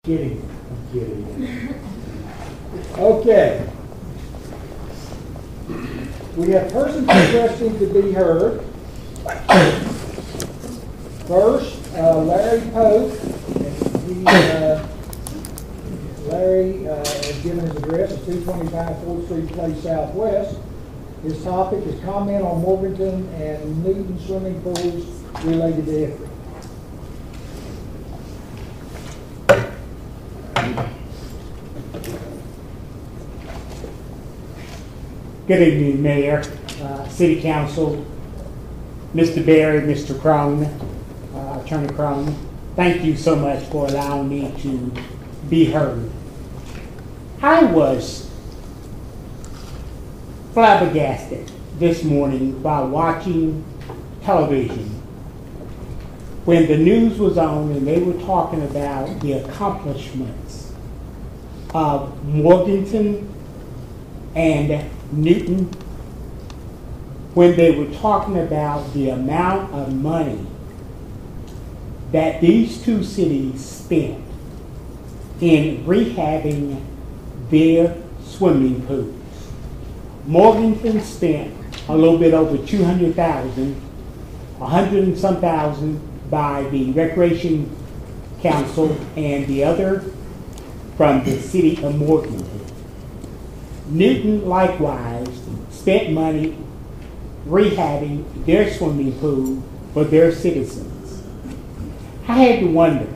Kidding. I'm kidding. Okay. We have persons requesting to be heard. First, Larry Pope. Larry has given his address at 225 4th Street Place Southwest. His topic is comment on Morganton and Newton swimming pools related to Hickory. Good evening, Mayor, City Council, Mr. Berry, Mr. Crone, Attorney Crone. Thank you so much for allowing me to be heard. I was flabbergasted this morning by watching television when the news was on and they were talking about the accomplishments of Morganton and Newton, when they were talking about the amount of money that these two cities spent in rehabbing their swimming pools. Morganton spent a little bit over $200,000, $100 and some thousand by the Recreation Council and the other from the city of Morganton. Newton likewise spent money rehabbing their swimming pool for their citizens. I had to wonder,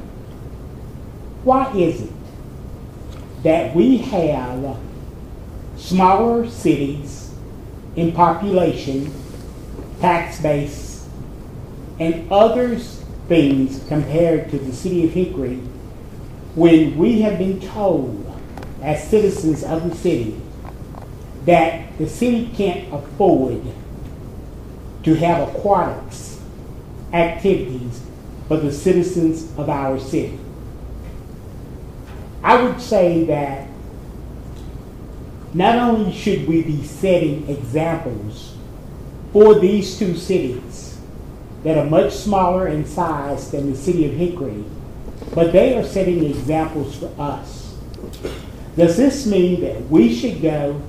why is it that we have smaller cities in population, tax base, and other things compared to the city of Hickory when we have been told as citizens of the city that the city can't afford to have aquatics activities for the citizens of our city? I would say that not only should we be setting examples for these two cities that are much smaller in size than the city of Hickory, but they are setting examples for us. Does this mean that we should go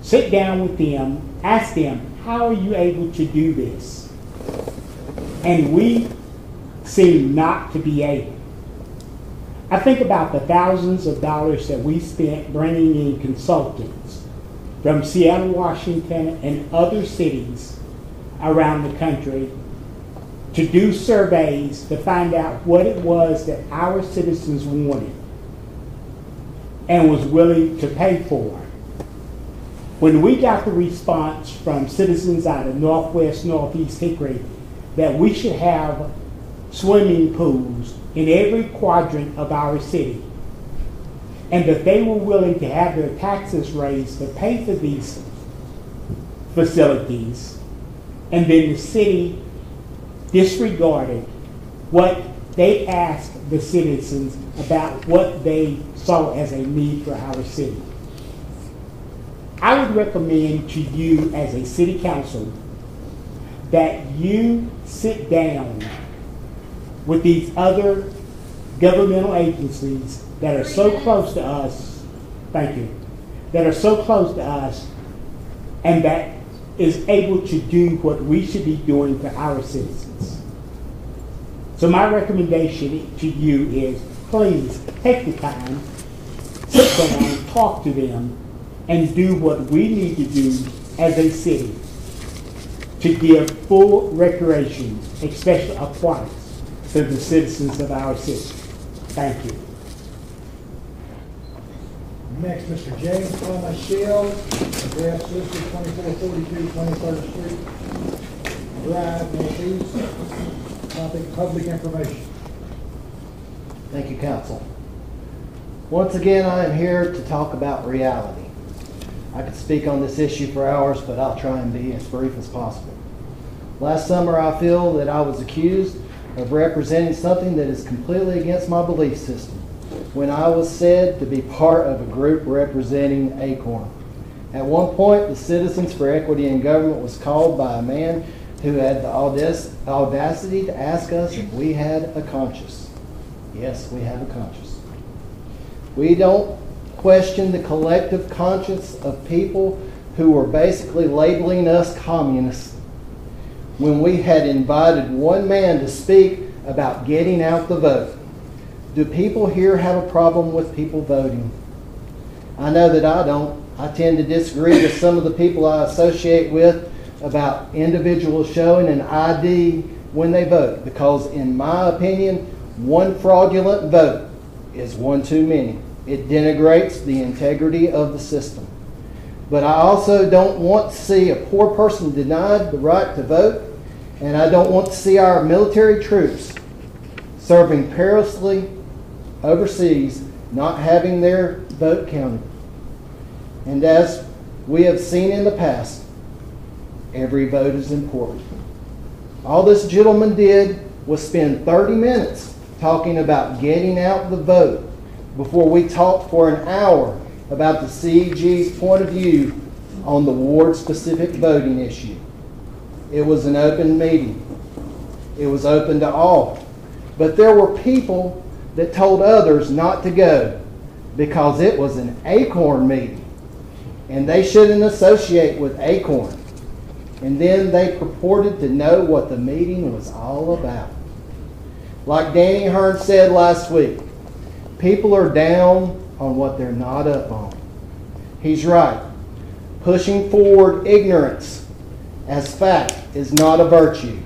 sit down with them, ask them, how are you able to do this? And we seem not to be able. I think about the thousands of dollars that we spent bringing in consultants from Seattle, Washington, and other cities around the country to do surveys to find out what it was that our citizens wanted and was willing to pay for. When we got the response from citizens out of Northwest, Northeast Hickory that we should have swimming pools in every quadrant of our city, and that they were willing to have their taxes raised to pay for these facilities, and then the city disregarded what they asked the citizens about what they saw as a need for our city. I would recommend to you as a city council that you sit down with these other governmental agencies that are so close to us, thank you, that are so close to us and that is able to do what we should be doing for our citizens. So my recommendation to you is please take the time, sit down, talk to them, and do what we need to do as a city to give full recreation, especially aquatics, to the citizens of our city. Thank you. Next, Mr. James Thomas Shell, address listed 2442 23rd Street Drive, Northeast. Topic, public information. Thank you, Council. Once again, I am here to talk about reality. I could speak on this issue for hours, but I'll try and be as brief as possible. Last summer, I feel that I was accused of representing something that is completely against my belief system when I was said to be part of a group representing Acorn. At one point, the Citizens for Equity in Government was called by a man who had the audacity to ask us if we had a conscience. Yes, we have a conscience. We don't question the collective conscience of people who were basically labeling us communists when we had invited one man to speak about getting out the vote. Do people here have a problem with people voting? I know that I don't. I tend to disagree with some of the people I associate with about individuals showing an ID when they vote, because in my opinion, one fraudulent vote is one too many. It denigrates the integrity of the system. But I also don't want to see a poor person denied the right to vote, and I don't want to see our military troops serving perilously overseas not having their vote counted. And as we have seen in the past, every vote is important. All this gentleman did was spend 30 minutes talking about getting out the vote before we talked for an hour about the CEG's point of view on the ward-specific voting issue. It was an open meeting. It was open to all. But there were people that told others not to go because it was an Acorn meeting and they shouldn't associate with Acorn. And then they purported to know what the meeting was all about. Like Danny Hearn said last week, people are down on what they're not up on. He's right. Pushing forward ignorance as fact is not a virtue.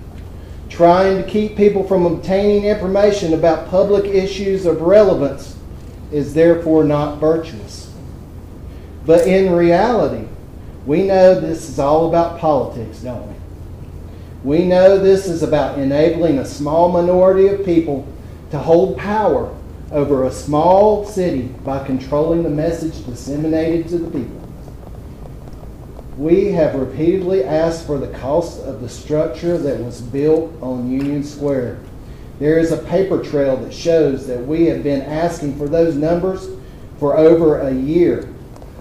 Trying to keep people from obtaining information about public issues of relevance is therefore not virtuous. But in reality, we know this is all about politics, don't we? We know this is about enabling a small minority of people to hold power over a small city by controlling the message disseminated to the people. We have repeatedly asked for the cost of the structure that was built on Union Square. There is a paper trail that shows that we have been asking for those numbers for over a year.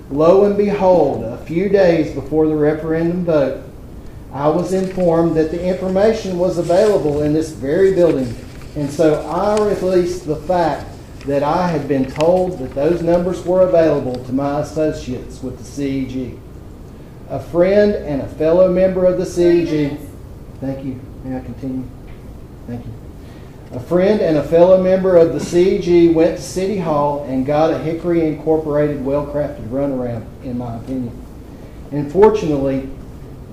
Lo and behold, a few days before the referendum vote, I was informed that the information was available in this very building, and so I released the fact that I had been told that those numbers were available to my associates with the CEG. A friend and a fellow member of the CEG, thank you, may I continue? Thank you. A friend and a fellow member of the CEG went to City Hall and got a Hickory Incorporated well-crafted runaround, in my opinion. And fortunately,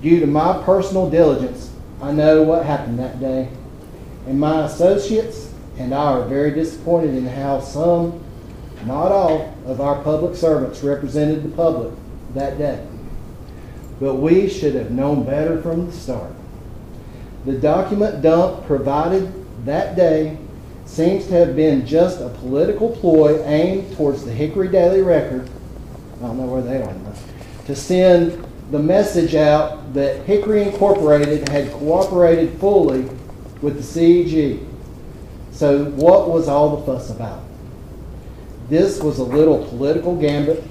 due to my personal diligence, I know what happened that day. And my associates and I are very disappointed in how some, not all, of our public servants represented the public that day. But we should have known better from the start. The document dump provided that day seems to have been just a political ploy aimed towards the Hickory Daily Record, I don't know where they are now, to send the message out that Hickory Incorporated had cooperated fully with the CEG. So what was all the fuss about? This was a little political gambit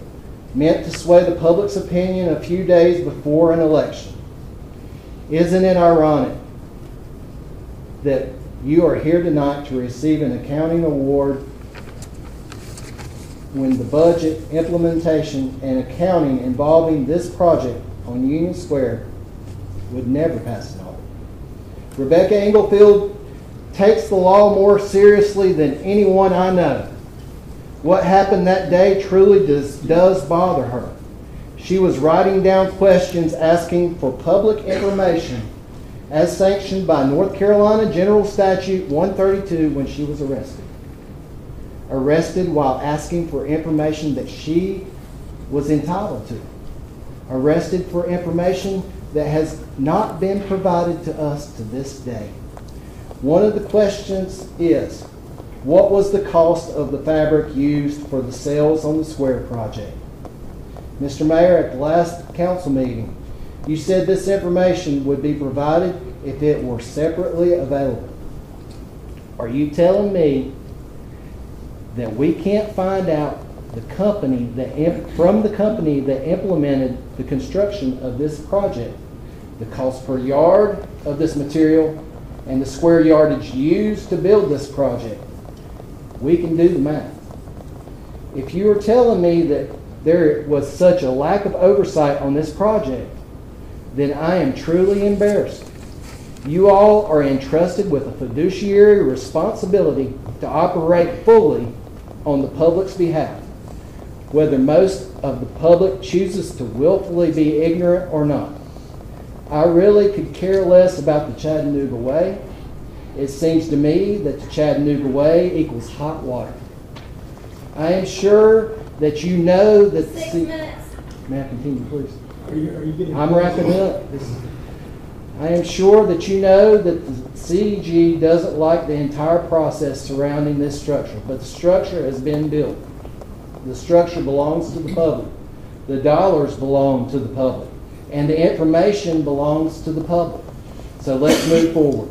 meant to sway the public's opinion a few days before an election. Isn't it ironic that you are here tonight to receive an accounting award when the budget, implementation, and accounting involving this project on Union Square would never pass an audit? Rebecca Englefield takes the law more seriously than anyone I know. What happened that day truly does bother her. She was writing down questions asking for public information as sanctioned by North Carolina General Statute 132 when she was arrested. Arrested while asking for information that she was entitled to. Arrested for information that has not been provided to us to this day. One of the questions is, what was the cost of the fabric used for the sales on the Square project? Mr. Mayor, at the last council meeting, you said this information would be provided if it were separately available. Are you telling me that we can't find out the company from the company that implemented the construction of this project, the cost per yard of this material, and the square yardage used to build this project? We can do the math. If you are telling me that there was such a lack of oversight on this project, then I am truly embarrassed. You all are entrusted with a fiduciary responsibility to operate fully on the public's behalf, whether most of the public chooses to willfully be ignorant or not. I really could care less about the Chattanooga Way. It seems to me that the Chattanooga Way equals hot water. I am sure that you know that the 6 minutes. May I continue, please? Are you getting? I'm wrapping up. I am sure that you know that the CEG doesn't like the entire process surrounding this structure, but the structure has been built. The structure belongs to the public. The dollars belong to the public. And the information belongs to the public. So let's move forward.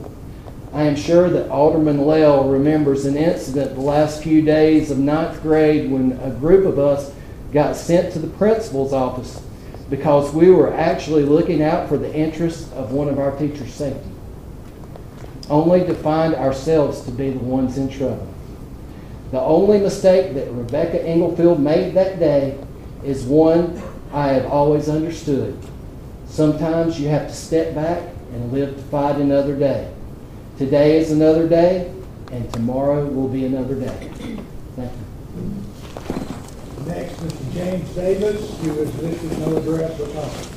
I am sure that Alderman Lell remembers an incident the last few days of 9th grade when a group of us got sent to the principal's office because we were actually looking out for the interests of one of our teachers' safety, only to find ourselves to be the ones in trouble. The only mistake that Rebecca Englefield made that day is one I have always understood. Sometimes you have to step back and live to fight another day. Today is another day, and tomorrow will be another day. Thank you. Next, Mr. James Davis, who is listed no address or comment.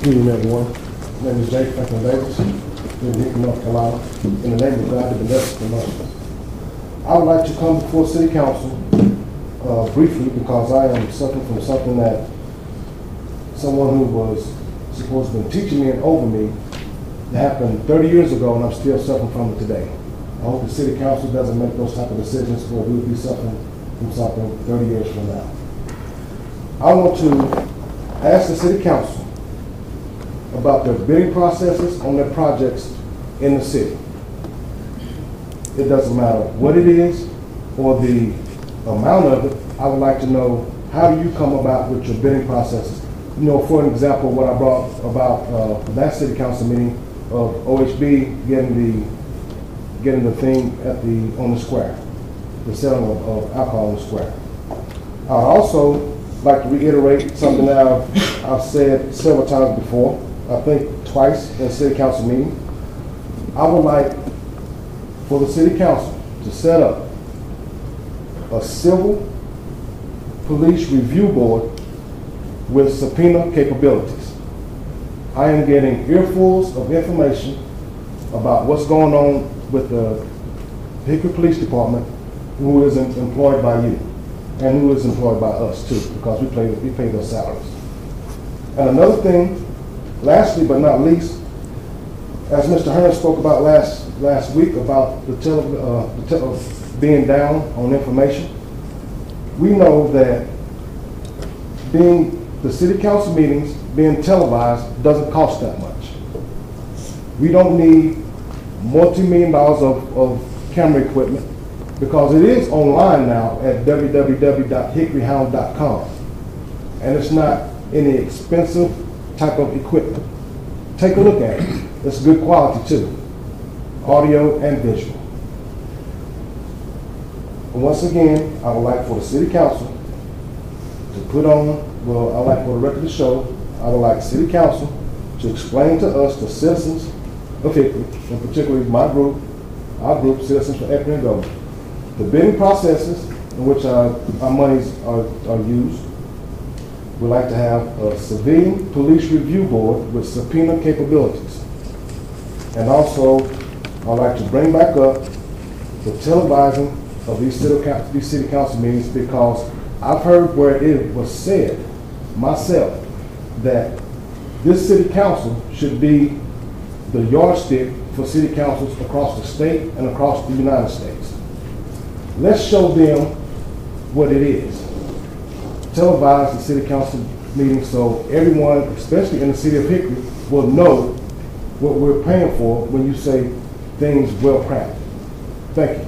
Good evening, everyone. My name is Jake Franklin Davis, in Morganton, North Carolina. In the name of God, the best promotion. I would like to come before City Council briefly because I am suffering from something that someone who was supposed to be teaching me and over me that happened 30 years ago, and I'm still suffering from it today. I hope the City Council doesn't make those type of decisions where we'll be suffering from something 30 years from now. I want to ask the City Council about their bidding processes on their projects in the city. It doesn't matter what it is or the amount of it. I would like to know, how do you come about with your bidding processes? You know, for an example, what I brought about that City Council meeting of OHB getting the thing on the square, the selling of alcohol on the square. I'd also like to reiterate something that I've said several times before, I think twice in a City Council meeting. I would like for the City Council to set up a civil police review board with subpoena capabilities. I am getting earfuls of information about what's going on with the Hickory Police Department, who is employed by you and who is employed by us too, because we pay their salaries. And another thing, lastly but not least, as Mr. Hearn spoke about last week about the being down on information, we know that the City Council meetings being televised doesn't cost that much. We don't need multi-million dollars of camera equipment because it is online now at www.hickoryhound.com, and it's not any expensive type of equipment. Take a look at it. It's good quality too, audio and visual. And once again, I would like for the City Council to put on, well, I'd like for the record to show, I would like City Council to explain to us, the citizens of Hickory, and particularly my group, our group, Citizens for Equity and Government, the bidding processes in which our monies are used. We'd like to have a civilian police review board with subpoena capabilities. And also, I'd like to bring back up the televising of these city council meetings, because I've heard where it was said myself that this city council should be the yardstick for city councils across the state and across the United States. Let's show them what it is. Televise the city council meeting so everyone, especially in the city of Hickory, will know what we're paying for when you say things well crafted. Thank you.